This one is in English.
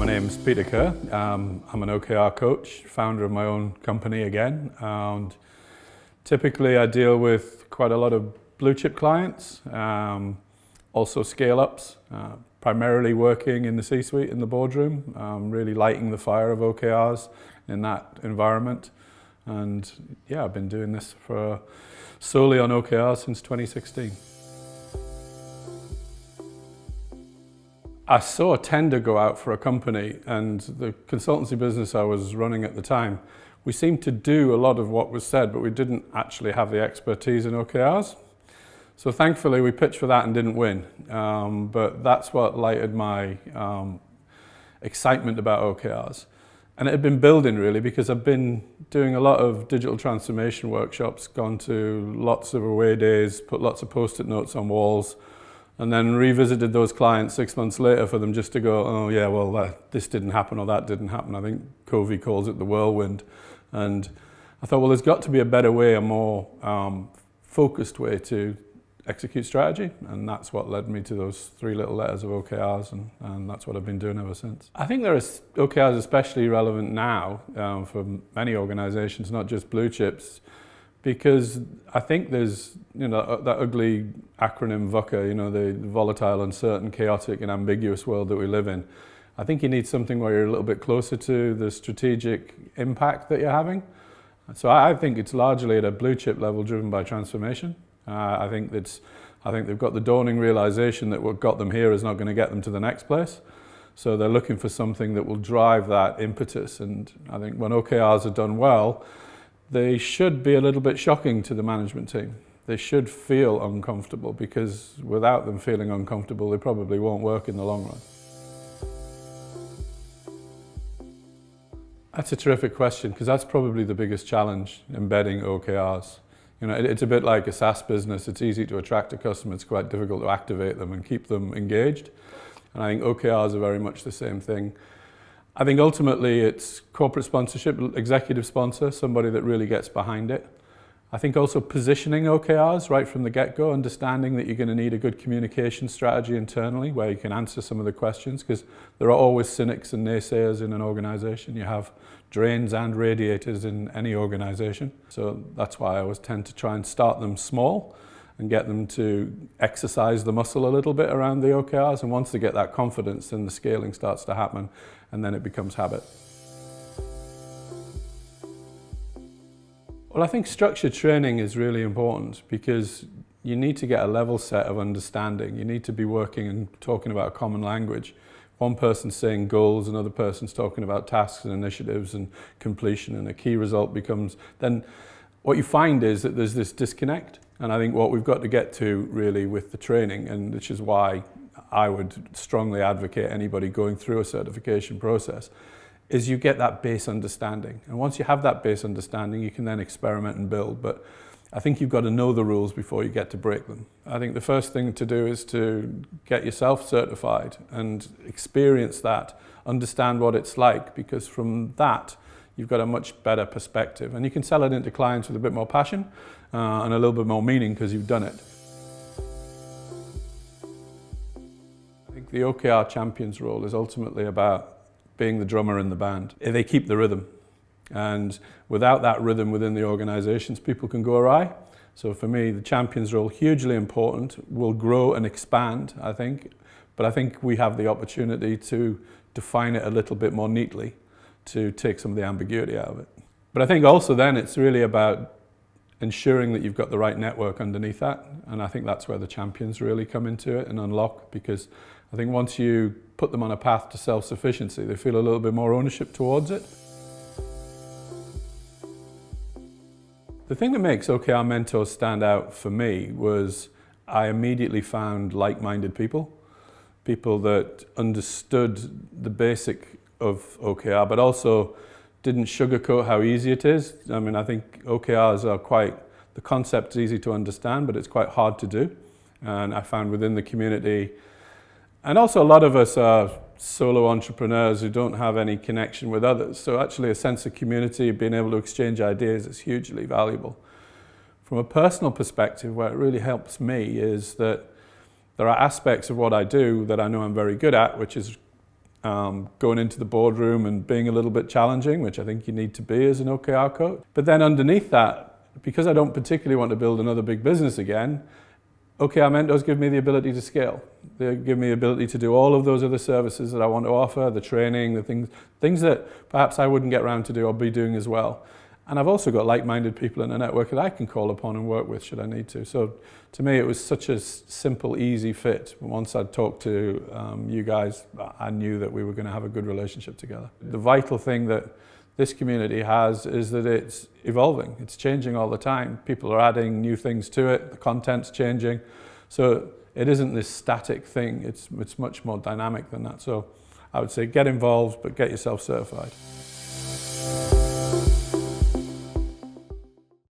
My name's Peter Kerr. I'm an OKR coach, founder of my own company again. And typically I deal with quite a lot of blue chip clients, also scale-ups, primarily working in the C-suite, in the boardroom, really lighting the fire of OKRs in that environment. And yeah, I've been doing this solely on OKRs since 2016. I saw a tender go out for a company, and the consultancy business I was running at the time, we seemed to do a lot of what was said, but we didn't actually have the expertise in OKRs. So thankfully we pitched for that and didn't win. But that's what lighted my excitement about OKRs. And it had been building really, because I've been doing a lot of digital transformation workshops, gone to lots of away days, put lots of post-it notes on walls, and then revisited those clients 6 months later for them just to go, oh yeah, well this didn't happen or that didn't happen. I think Covey calls it the whirlwind. And I thought, well, there's got to be a better way, a more focused way to execute strategy. And that's what led me to those 3 little letters of OKRs, and that's what I've been doing ever since. I think OKRs especially relevant now for many organizations, not just blue chips, because I think there's, that ugly acronym VUCA, the volatile, uncertain, chaotic and ambiguous world that we live in. I think you need something where you're a little bit closer to the strategic impact that you're having. So I think it's largely at a blue chip level driven by transformation. I think they've got the dawning realization that what got them here is not going to get them to the next place. So they're looking for something that will drive that impetus. And I think when OKRs are done well, they should be a little bit shocking to the management team. They should feel uncomfortable, because without them feeling uncomfortable, they probably won't work in the long run. That's a terrific question, because that's probably the biggest challenge, embedding OKRs. It's a bit like a SaaS business. It's easy to attract a customer. It's quite difficult to activate them and keep them engaged. And I think OKRs are very much the same thing. I think ultimately it's corporate sponsorship, executive sponsor, somebody that really gets behind it. I think also positioning OKRs right from the get-go, understanding that you're going to need a good communication strategy internally where you can answer some of the questions, because there are always cynics and naysayers in an organization. You have drains and radiators in any organization. So that's why I always tend to try and start them small and get them to exercise the muscle a little bit around the OKRs. And once they get that confidence, then the scaling starts to happen, and then it becomes habit. Well, I think structured training is really important, because you need to get a level set of understanding. You need to be working and talking about a common language. One person's saying goals, another person's talking about tasks and initiatives and completion, and a key result becomes, then what you find is that there's this disconnect. And I think what we've got to get to really with the training, and which is why I would strongly advocate anybody going through a certification process, is you get that base understanding. And once you have that base understanding, you can then experiment and build. But I think you've got to know the rules before you get to break them. I think the first thing to do is to get yourself certified and experience that, understand what it's like, because from that, you've got a much better perspective. And you can sell it into clients with a bit more passion and a little bit more meaning because you've done it. I think the OKR champion's role is ultimately about being the drummer in the band. They keep the rhythm. And without that rhythm within the organizations, people can go awry. So for me, the champion's role, hugely important, will grow and expand, I think. But I think we have the opportunity to define it a little bit more neatly to take some of the ambiguity out of it. But I think also then it's really about ensuring that you've got the right network underneath that. And I think that's where the champions really come into it and unlock, because I think once you put them on a path to self-sufficiency, they feel a little bit more ownership towards it. The thing that makes OKR mentors stand out for me was I immediately found like-minded people that understood the basic of OKR, but also didn't sugarcoat how easy it is. I mean, I think OKRs are the concept's easy to understand, but it's quite hard to do. And I found within the community, and also a lot of us are solo entrepreneurs who don't have any connection with others. So actually a sense of community, being able to exchange ideas is hugely valuable. From a personal perspective, where it really helps me is that there are aspects of what I do that I know I'm very good at, which is going into the boardroom and being a little bit challenging, which I think you need to be as an OKR coach. But then underneath that, because I don't particularly want to build another big business again, OKR mentors give me the ability to scale. They give me the ability to do all of those other services that I want to offer, the training, the things that perhaps I wouldn't get around to do or be doing as well. And I've also got like-minded people in the network that I can call upon and work with should I need to. So to me, it was such a simple, easy fit. Once I'd talked to you guys, I knew that we were going to have a good relationship together. The vital thing that this community has is that it's evolving. It's changing all the time. People are adding new things to it. The content's changing. So it isn't this static thing. It's much more dynamic than that. So I would say get involved, but get yourself certified.